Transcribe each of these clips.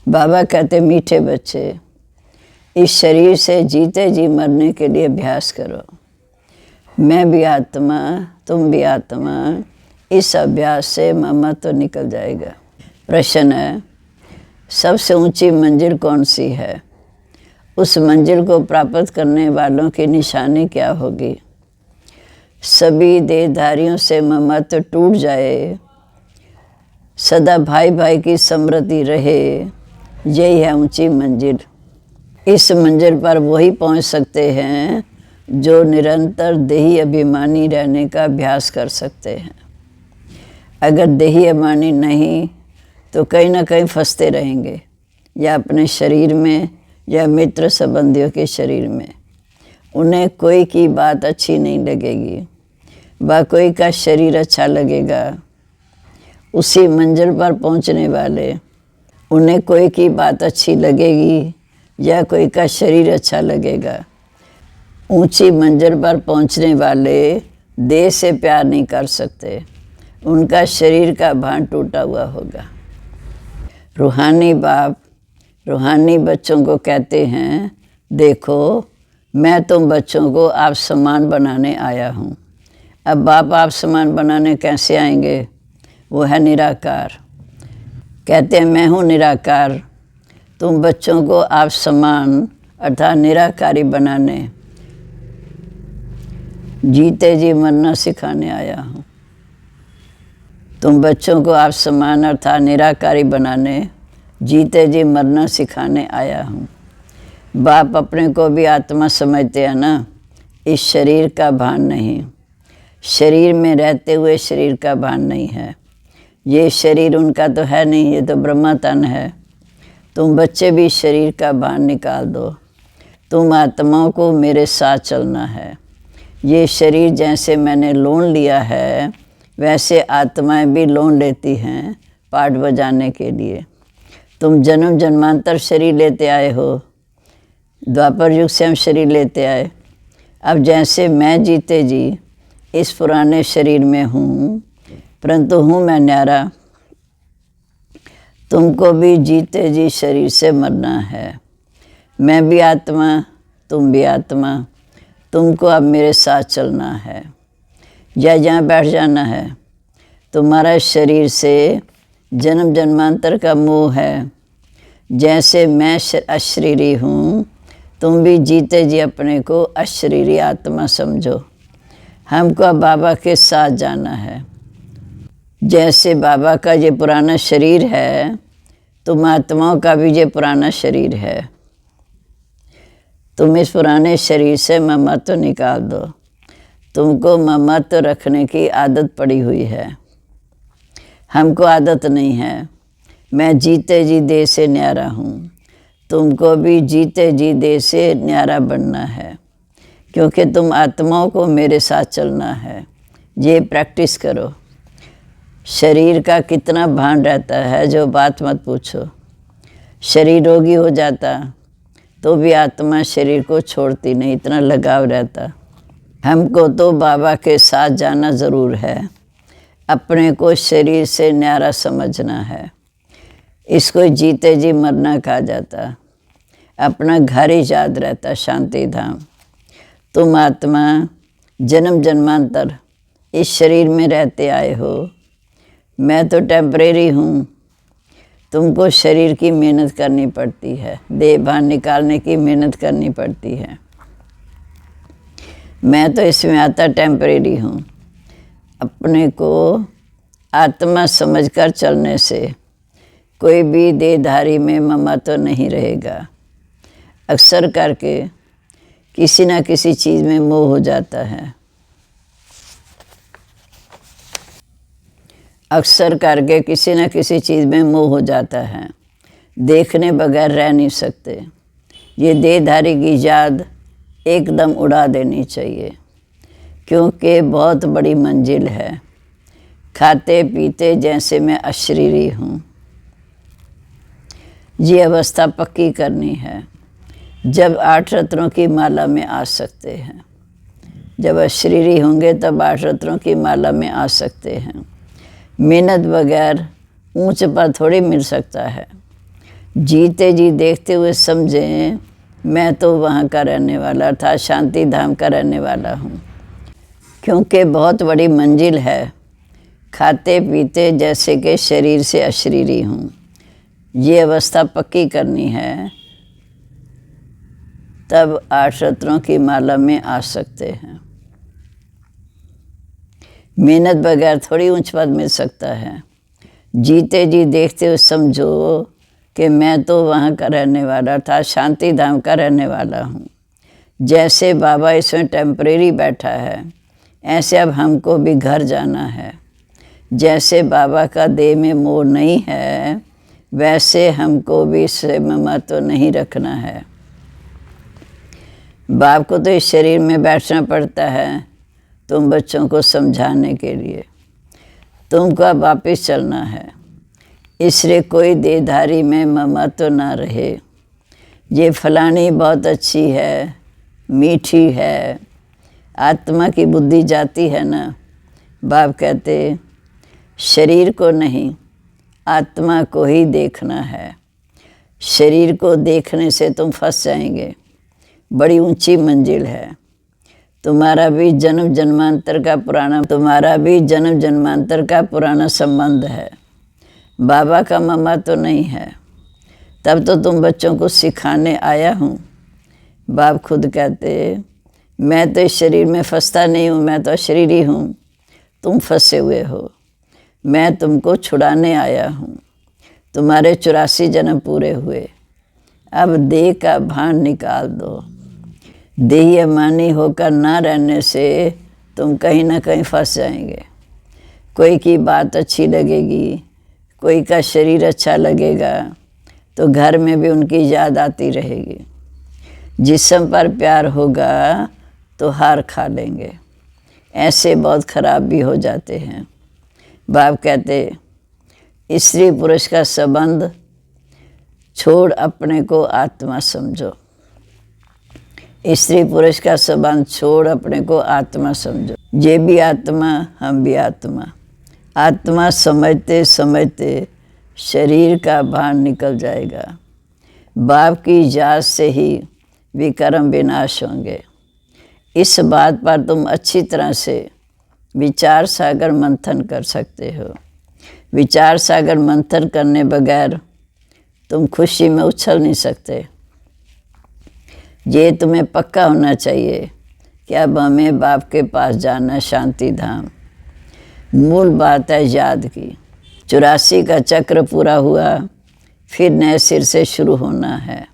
बाबा कहते मीठे बच्चे, इस शरीर से जीते जी मरने के लिए अभ्यास करो। मैं भी आत्मा, तुम भी आत्मा, इस अभ्यास से मम्मा तो निकल जाएगा। प्रश्न है, सबसे ऊंची मंजिल कौन सी है? उस मंजिल को प्राप्त करने वालों की निशानी क्या होगी? सभी देहधारियों से ममत्व टूट जाए, सदा भाई भाई की समृद्धि रहे, यही है ऊंची मंजिल। इस मंजिल पर वही पहुंच सकते हैं जो निरंतर देही अभिमानी रहने का अभ्यास कर सकते हैं। अगर देही अभिमानी नहीं तो कहीं ना कहीं फंसते रहेंगे, या अपने शरीर में या मित्र संबंधियों के शरीर में। उन्हें कोई की बात अच्छी नहीं लगेगी, व कोई का शरीर अच्छा लगेगा। उसी मंजिल पर पहुंचने वाले, उन्हें कोई की बात अच्छी लगेगी या कोई का शरीर अच्छा लगेगा। ऊंची मंजिल पर पहुंचने वाले देह से प्यार नहीं कर सकते, उनका शरीर का भान टूटा हुआ होगा। रूहानी बाप रूहानी बच्चों को कहते हैं, देखो मैं तुम बच्चों को आप समान बनाने आया हूँ। अब बाप आप समान बनाने कैसे आएंगे? वो है निराकार। कहते हैं मैं हूँ निराकार, तुम बच्चों को आप समान अर्थात निराकारी बनाने, जीते जी मरना सिखाने आया हूँ। तुम बच्चों को आप समान अर्थात निराकारी बनाने, जीते जी मरना सिखाने आया हूँ। बाप अपने को भी आत्मा समझते हैं ना, इस शरीर का भान नहीं। शरीर में रहते हुए शरीर का भान नहीं है। ये शरीर उनका तो है नहीं, ये तो ब्रह्मा तन है। तुम बच्चे भी शरीर का भान निकाल दो। तुम आत्माओं को मेरे साथ चलना है। ये शरीर जैसे मैंने लोन लिया है, वैसे आत्माएं भी लोन लेती हैं पाठ बजाने के लिए। तुम जन्म जन्मांतर शरीर लेते आए हो, द्वापर युग से हम शरीर लेते आए। अब जैसे मैं जीते जी इस पुराने शरीर में हूँ, परंतु हूँ मैं न्यारा। तुमको भी जीते जी शरीर से मरना है। मैं भी आत्मा, तुम भी आत्मा, तुमको अब मेरे साथ चलना है या यहाँ बैठ जाना है। तुम्हारा शरीर से जन्म जन्मांतर का मोह है। जैसे मैं अशरीरी हूँ, तुम भी जीते जी अपने को अशरीरी आत्मा समझो। हमको अब बाबा के साथ जाना है। जैसे बाबा का ये पुराना शरीर है, तुम आत्माओं का भी ये पुराना शरीर है। तुम इस पुराने शरीर से ममत्व निकाल दो। तुमको ममत्व रखने की आदत पड़ी हुई है, हमको आदत नहीं है। मैं जीते जी देह से न्यारा हूँ, तुमको भी जीते जी देह से न्यारा बनना है, क्योंकि तुम आत्माओं को मेरे साथ चलना है। ये प्रैक्टिस करो। शरीर का कितना भान रहता है जो बात मत पूछो। शरीर रोगी हो जाता तो भी आत्मा शरीर को छोड़ती नहीं, इतना लगाव रहता। हमको तो बाबा के साथ जाना ज़रूर है। अपने को शरीर से न्यारा समझना है। इसको जीते जी मरना कहा जाता। अपना घर ही याद रहता, शांति धाम। तुम आत्मा जन्म जन्मांतर इस शरीर में रहते आए हो। मैं तो टेम्परेरी हूँ। तुमको शरीर की मेहनत करनी पड़ती है, देह भान निकालने की मेहनत करनी पड़ती है। मैं तो इसमें आता टेम्परेरी हूँ। अपने को आत्मा समझकर चलने से कोई भी देहधारी में ममत्व नहीं रहेगा। अक्सर करके किसी न किसी चीज़ में मोह हो जाता है। अक्सर करके किसी न किसी चीज़ में मोह हो जाता है। देखने बगैर रह नहीं सकते। ये देहधारी की याद एकदम उड़ा देनी चाहिए, क्योंकि बहुत बड़ी मंजिल है। खाते पीते जैसे मैं अशरीरी हूँ, ये अवस्था पक्की करनी है। जब 8 रत्नों की माला में आ सकते हैं, जब अशरीरी होंगे तब 8 रत्नों की माला में आ सकते हैं। मेहनत बगैर ऊंच पर थोड़ी मिल सकता है। जीते जी देखते हुए समझें मैं तो वहाँ का रहने वाला अर्थात शांति धाम का रहने वाला हूँ। क्योंकि बहुत बड़ी मंजिल है, खाते पीते जैसे कि शरीर से अशरीरी हूँ। ये अवस्था पक्की करनी है, तब 8 रत्नों की माला में आ सकते हैं। मेहनत बगैर थोड़ी ऊंच पद मिल सकता है। जीते जी देखते हुए समझो कि मैं तो वहाँ का रहने वाला अर्थात शांति धाम का रहने वाला हूँ। जैसे बाबा इसमें टेम्परेरी बैठा है, ऐसे अब हमको भी घर जाना है। जैसे बाबा का देह में मोह नहीं है, वैसे हमको भी इससे ममत्व नहीं रखना है। बाप को तो इस शरीर में बैठना पड़ता है तुम बच्चों को समझाने के लिए। तुमको अब वापिस चलना है, इसलिए कोई देहधारी में ममत्व ना रहे। ये फलानी बहुत अच्छी है, मीठी है, आत्मा की बुद्धि जाती है ना। बाप कहते शरीर को नहीं, आत्मा को ही देखना है। शरीर को देखने से तुम फंस जाएंगे। बड़ी ऊंची मंजिल है। तुम्हारा भी जन्म जन्मांतर का पुराना संबंध है। बाबा का ममा तो नहीं है, तब तो तुम बच्चों को सिखाने आया हूँ। बाप खुद कहते मैं तो इस शरीर में फंसता नहीं हूँ, मैं तो अशरीरी हूँ, तुम फंसे हुए हो। मैं तुमको छुड़ाने आया हूँ। तुम्हारे 84 जन्म पूरे हुए, अब देह का भान निकाल दो। देही अमानी होकर ना रहने से तुम कहीं ना कहीं फंस जाएंगे। कोई की बात अच्छी लगेगी, कोई का शरीर अच्छा लगेगा, तो घर में भी उनकी याद आती रहेगी। जिस्म पर प्यार होगा तो हार खा लेंगे। ऐसे बहुत खराब भी हो जाते हैं। बाप कहते स्त्री पुरुष का संबंध छोड़ अपने को आत्मा समझो। स्त्री पुरुष का संबंध छोड़ अपने को आत्मा समझो। ये भी आत्मा, हम भी आत्मा। आत्मा समझते समझते शरीर का भान निकल जाएगा। बाप की याद से ही विकर्म विनाश होंगे। इस बात पर तुम अच्छी तरह से विचार सागर मंथन कर सकते हो। विचार सागर मंथन करने बगैर तुम खुशी में उछल नहीं सकते। ये तुम्हें पक्का होना चाहिए कि अब हमें बाप के पास जाना है, शांति धाम। मूल बात है याद की। 84 का चक्र पूरा हुआ, फिर नए सिर से शुरू होना है।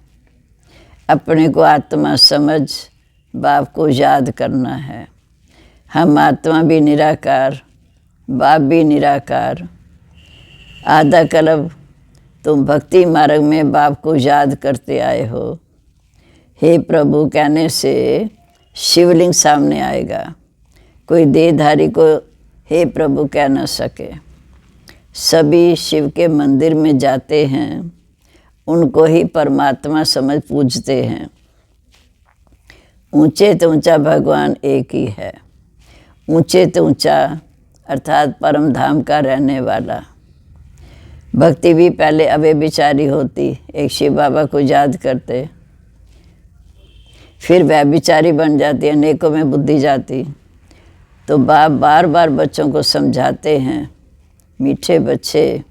अपने को आत्मा समझ बाप को याद करना है। हम आत्मा भी निराकार, बाप भी निराकार। आधा कल्प तुम भक्ति मार्ग में बाप को याद करते आए हो। हे प्रभु कहने से शिवलिंग सामने आएगा। कोई देहधारी को हे प्रभु कह न सके। सभी शिव के मंदिर में जाते हैं, उनको ही परमात्मा समझ पूजते हैं। ऊंचे तो ऊंचा भगवान एक ही है। ऊंचे तो ऊंचा अर्थात परम धाम का रहने वाला। भक्ति भी पहले अवे विचारी होती, एक शिव बाबा को याद करते, फिर वह विचारी बन जाती, अनेकों में बुद्धि जाती। तो बाप बार बार बच्चों को समझाते हैं, मीठे बच्चे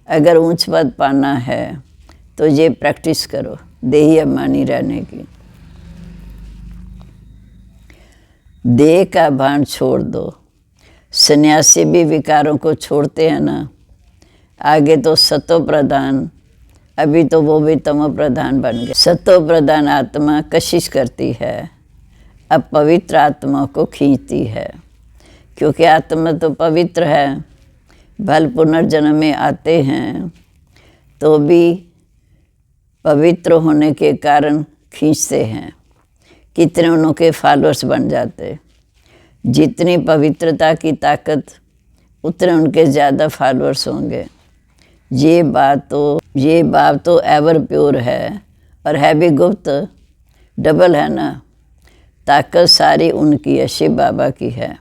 अगर ऊंच पद पाना है तो ये प्रैक्टिस करो देही अभिमानी रहने की। देह का भान छोड़ दो। सन्यासी भी विकारों को छोड़ते हैं ना। आगे तो सतो प्रधान, अभी तो वो भी तमो प्रधान बन गए। सतो प्रधान आत्मा कशिश करती है, अब पवित्र आत्मा को खींचती है। क्योंकि आत्मा तो पवित्र है, भल पुनर्जन्म में आते हैं तो भी पवित्र होने के कारण खींचते हैं। कितने उनके फॉलोअर्स बन जाते। जितनी पवित्रता की ताकत, उतने उनके ज़्यादा फॉलोअर्स होंगे। ये बात तो एवर प्योर है और है भी गुप्त, डबल है ना। ताकत सारी उनकी है, शिव बाबा की है,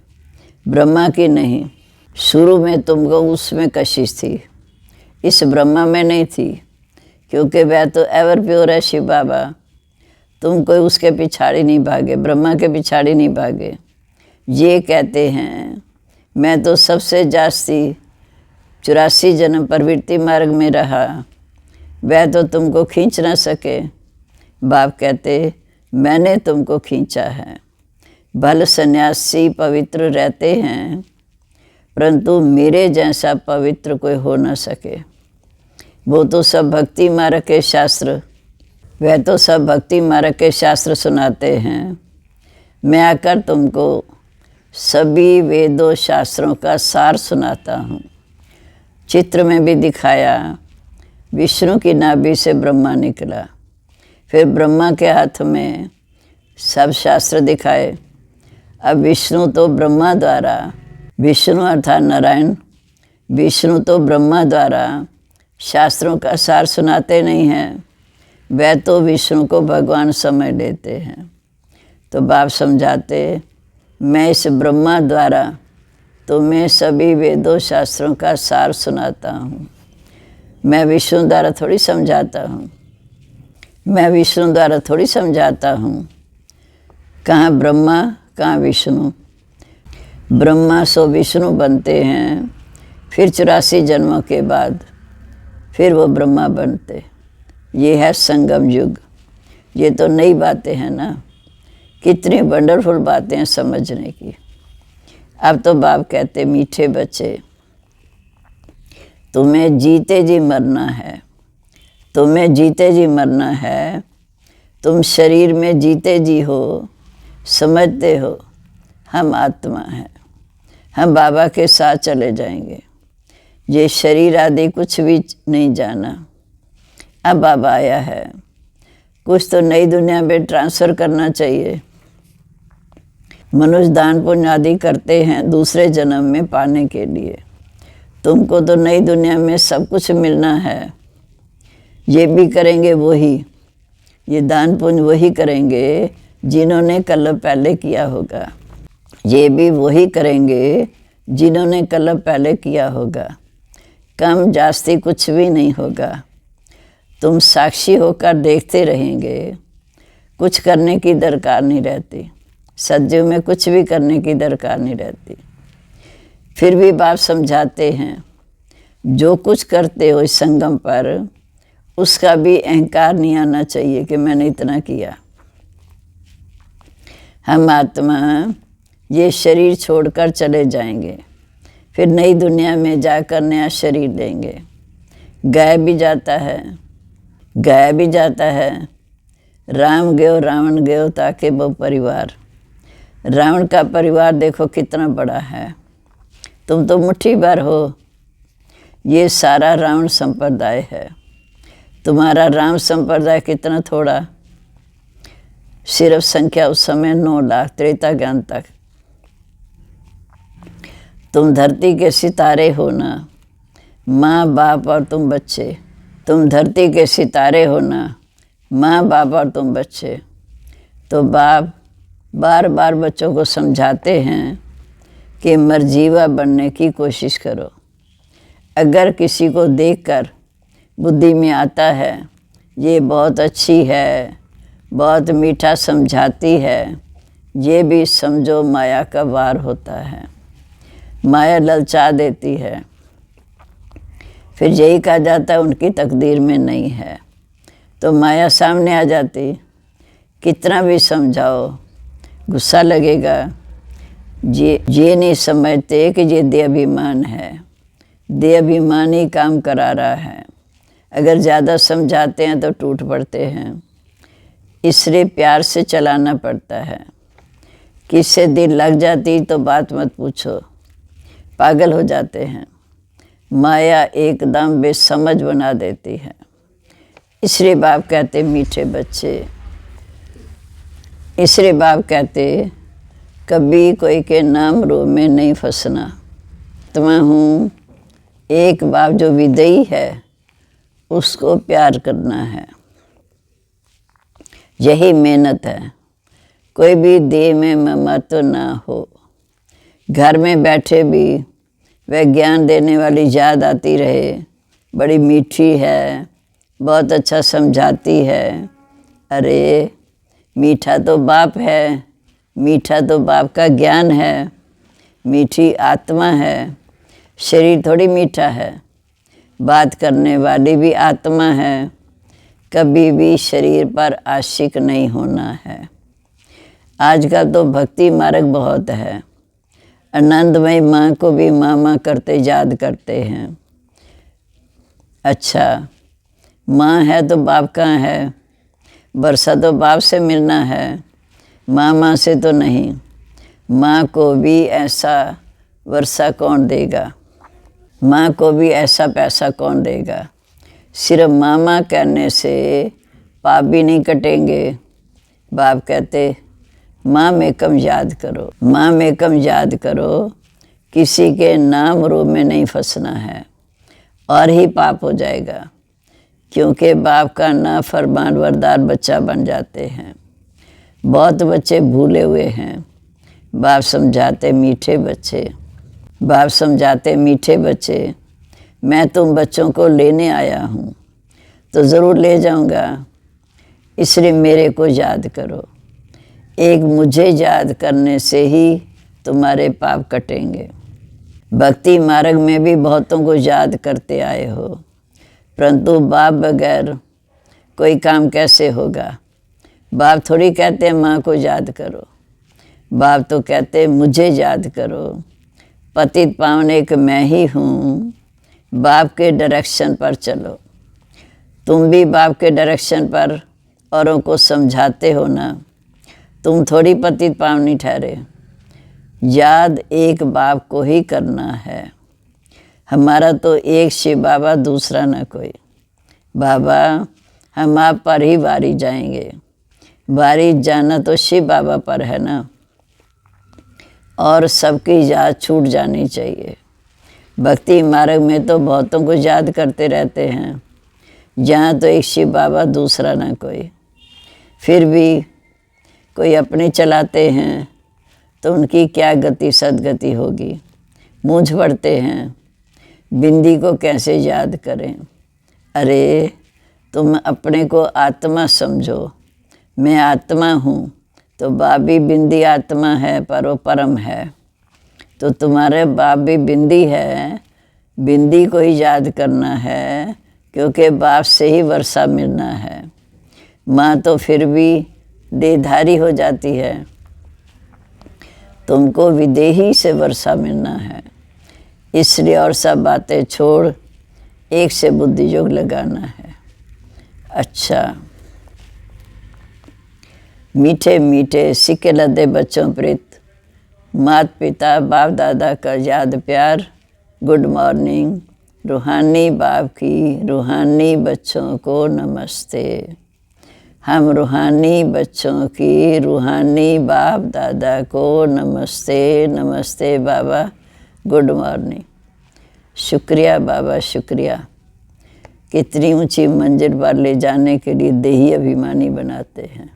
ब्रह्मा की नहीं। शुरू में तुमको उसमें कशिश थी, इस ब्रह्मा में नहीं थी, क्योंकि वह तो एवर प्योर है शिव बाबा। तुम कोई उसके पिछाड़ी नहीं भागे, ब्रह्मा के पिछाड़ी नहीं भागे। ये कहते हैं मैं तो सबसे जास्ती 84 जन्म प्रवृत्ति मार्ग में रहा, वह तो तुमको खींच ना सके। बाप कहते मैंने तुमको खींचा है। भले सन्यासी पवित्र रहते हैं, परंतु मेरे जैसा पवित्र कोई हो न सके। वो तो सब भक्ति मार्ग के शास्त्र, वह तो सब भक्ति मार्ग के शास्त्र सुनाते हैं। मैं आकर तुमको सभी वेदों शास्त्रों का सार सुनाता हूँ। चित्र में भी दिखाया, विष्णु की नाभि से ब्रह्मा निकला, फिर ब्रह्मा के हाथ में सब शास्त्र दिखाए। अब विष्णु तो ब्रह्मा द्वारा, विष्णु अर्थात नारायण, विष्णु तो ब्रह्मा द्वारा शास्त्रों का सार सुनाते नहीं हैं, वह तो विष्णु को भगवान समझ लेते हैं। तो बाप समझाते मैं इस ब्रह्मा द्वारा तुम्हें सभी वेदों शास्त्रों का सार सुनाता हूँ। मैं विष्णु द्वारा थोड़ी समझाता हूँ, मैं विष्णु द्वारा थोड़ी समझाता हूँ। कहाँ ब्रह्मा कहाँ विष्णु। ब्रह्मा सो विष्णु बनते हैं, फिर 84 जन्मों के बाद फिर वो ब्रह्मा बनते। ये है संगम युग। ये तो नई बातें हैं ना, कितनी वंडरफुल बातें हैं समझने की। अब तो बाप कहते मीठे बच्चे, तुम्हें जीते जी मरना है, तुम्हें जीते जी मरना है। तुम शरीर में जीते जी हो, समझते हो हम आत्मा हैं, हम बाबा के साथ चले जाएंगे। ये शरीर आदि कुछ भी नहीं जाना। अब बाबा आया है, कुछ तो नई दुनिया में ट्रांसफ़र करना चाहिए। मनुष्य दान पुण्य आदि करते हैं दूसरे जन्म में पाने के लिए। तुमको तो नई दुनिया में सब कुछ मिलना है। ये भी करेंगे वही, ये दान पुण्य वही करेंगे जिन्होंने कल पहले किया होगा। ये भी वही करेंगे जिन्होंने कल पहले किया होगा। कम जास्ती कुछ भी नहीं होगा। तुम साक्षी होकर देखते रहेंगे, कुछ करने की दरकार नहीं रहती। सत्युग में कुछ भी करने की दरकार नहीं रहती। फिर भी बाप समझाते हैं, जो कुछ करते हो इस संगम पर, उसका भी अहंकार नहीं आना चाहिए कि मैंने इतना किया। हम आत्मा ये शरीर छोड़कर चले जाएंगे, फिर नई दुनिया में जाकर नया शरीर लेंगे। गाय भी जाता है, गाय भी जाता है। राम गयो रावण गयो ताके वो परिवार। रावण का परिवार देखो कितना बड़ा है, तुम तो मुट्ठी भर हो। ये सारा रावण संप्रदाय है, तुम्हारा राम संप्रदाय कितना थोड़ा। सिर्फ संख्या उस समय 9 लाख त्रेता ज्ञान तक। तुम धरती के सितारे हो ना, माँ बाप और तुम बच्चे। तुम धरती के सितारे हो ना, माँ बाप और तुम बच्चे। तो बाप बार बार बच्चों को समझाते हैं कि मरजीवा बनने की कोशिश करो। अगर किसी को देखकर बुद्धि में आता है ये बहुत अच्छी है, बहुत मीठा समझाती है, ये भी समझो माया का वार होता है। माया ललचा देती है, फिर यही कहा जाता है उनकी तकदीर में नहीं है। तो माया सामने आ जाती, कितना भी समझाओ गुस्सा लगेगा। ये नहीं समझते कि ये देहाभिमान है, देहाभिमान ही काम करा रहा है। अगर ज़्यादा समझाते हैं तो टूट पड़ते हैं, इसलिए प्यार से चलाना पड़ता है। किससे दिल लग जाती तो बात मत पूछो, पागल हो जाते हैं। माया एकदम बेसमझ बना देती है। इसलिए बाप कहते मीठे बच्चे, इसलिए बाप कहते कभी कोई के नाम रूप में नहीं फंसना। तो मैं हूँ एक बाप जो विदयी है, उसको प्यार करना है, यही मेहनत है। कोई भी देह में ममत्व ना हो। घर में बैठे भी वह ज्ञान देने वाली याद आती रहे, बड़ी मीठी है, बहुत अच्छा समझाती है। अरे मीठा तो बाप है, मीठा तो बाप का ज्ञान है, मीठी आत्मा है, शरीर थोड़ी मीठा है। बात करने वाली भी आत्मा है। कभी भी शरीर पर आशिक नहीं होना है। आजकल तो भक्ति मार्ग बहुत है। आनंदमयी माँ को भी माँ करते याद करते हैं। अच्छा, माँ है तो बाप कहाँ है? वर्षा तो बाप से मिलना है, माँ से तो नहीं। माँ को भी ऐसा वर्षा कौन देगा? माँ को भी ऐसा पैसा कौन देगा? सिर्फ मामा कहने से पाप भी नहीं कटेंगे। बाप कहते माँ में कम याद करो, माँ में कम याद करो। किसी के नाम रूप में नहीं फंसना है और ही पाप हो जाएगा, क्योंकि बाप का ना फरमान बरदार बच्चा बन जाते हैं। बहुत बच्चे भूले हुए हैं। बाप समझाते मीठे बच्चे, बाप समझाते मीठे बच्चे, मैं तुम बच्चों को लेने आया हूँ तो ज़रूर ले जाऊँगा, इसलिए मेरे को याद करो। एक मुझे याद करने से ही तुम्हारे पाप कटेंगे। भक्ति मार्ग में भी बहुतों को याद करते आए हो, परंतु बाप बगैर कोई काम कैसे होगा? बाप थोड़ी कहते हैं माँ को याद करो, बाप तो कहते मुझे याद करो। पतित पावन एक मैं ही हूँ, बाप के डायरेक्शन पर चलो। तुम भी बाप के डायरेक्शन पर औरों को समझाते हो ना, तुम थोड़ी पतित पावनी ठहरे। याद एक बाप को ही करना है। हमारा तो एक शिव बाबा, दूसरा ना कोई। बाबा हम आप पर ही वारी जाएंगे, वारी जाना तो शिव बाबा पर है ना, और सबकी याद छूट जानी चाहिए। भक्ति मार्ग में तो बहुतों को याद करते रहते हैं, जहाँ तो एक शिव बाबा, दूसरा ना कोई। फिर भी कोई अपने चलाते हैं तो उनकी क्या गति सदगति होगी। मूंझ पड़ते हैं, बिंदी को कैसे याद करें? अरे तुम अपने को आत्मा समझो, मैं आत्मा हूँ, तो बाप भी बिंदी आत्मा है, पर वो परम है। तो तुम्हारे बाप भी बिंदी है, बिंदी को ही याद करना है, क्योंकि बाप से ही वर्षा मिलना है। माँ तो फिर भी देहधारी हो जाती है, तुमको विदेही से वर्षा मिलना है। इसलिए और सब बातें छोड़ एक से बुद्धि योग लगाना है। अच्छा, मीठे मीठे सिक्के लदे बच्चों प्रीत, माता पिता बाप दादा का याद प्यार। Good morning. रूहानी बाप की रूहानी बच्चों को नमस्ते। हम रूहानी बच्चों की रूहानी बाप दादा को नमस्ते। नमस्ते बाबा, गुड मॉर्निंग। शुक्रिया बाबा, शुक्रिया। कितनी ऊंची मंजिल पर ले जाने के लिए देही अभिमानी बनाते हैं।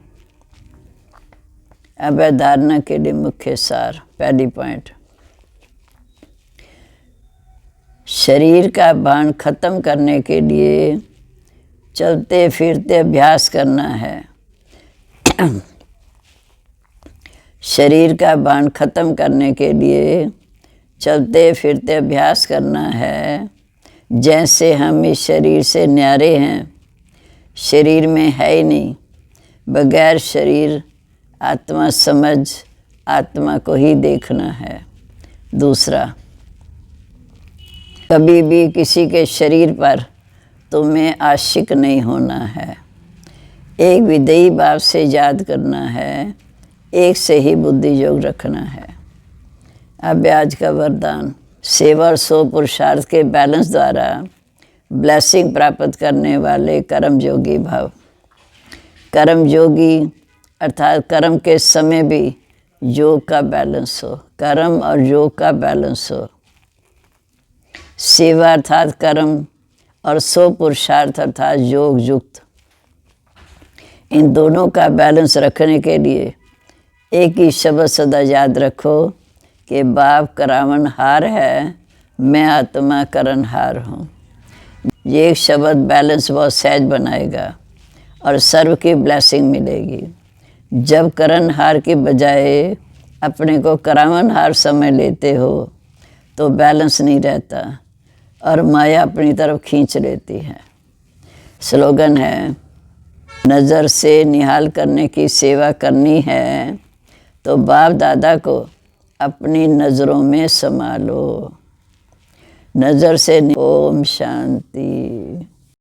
अब धारणा के लिए मुख्य सार। पहली पॉइंट, शरीर का भान खत्म करने के लिए चलते फिरते अभ्यास करना है। शरीर का भान खत्म करने के लिए चलते फिरते अभ्यास करना है। जैसे हम इस शरीर से न्यारे हैं, शरीर में है ही नहीं, बगैर शरीर आत्मा समझ आत्मा को ही देखना है। दूसरा, कभी भी किसी के शरीर पर तुम्हें आशिक नहीं होना है। एक विदेही बाप से याद करना है, एक से ही बुद्धि योग रखना है। अब आज का वरदान, सेवा और सो पुरुषार्थ के बैलेंस द्वारा ब्लेसिंग प्राप्त करने वाले कर्म योगी भव। कर्म योगी अर्थात कर्म के समय भी योग का बैलेंस हो, कर्म और योग का बैलेंस हो। सेवा अर्थात कर्म और सो पुरुषार्थ अर्थात योग युक्त। इन दोनों का बैलेंस रखने के लिए एक ही शब्द सदा याद रखो कि बाप करावन हार है, मैं आत्मा करनहार हूँ। ये एक शब्द बैलेंस बहुत सहज बनाएगा और सर्व की ब्लेसिंग मिलेगी। जब करणहार की बजाय अपने को करावनहार समझ लेते हो तो बैलेंस नहीं रहता और माया अपनी तरफ खींच लेती है। स्लोगन है, नज़र से निहाल करने की सेवा करनी है तो बाप दादा को अपनी नज़रों में समा लो। नज़र से ओम शांति।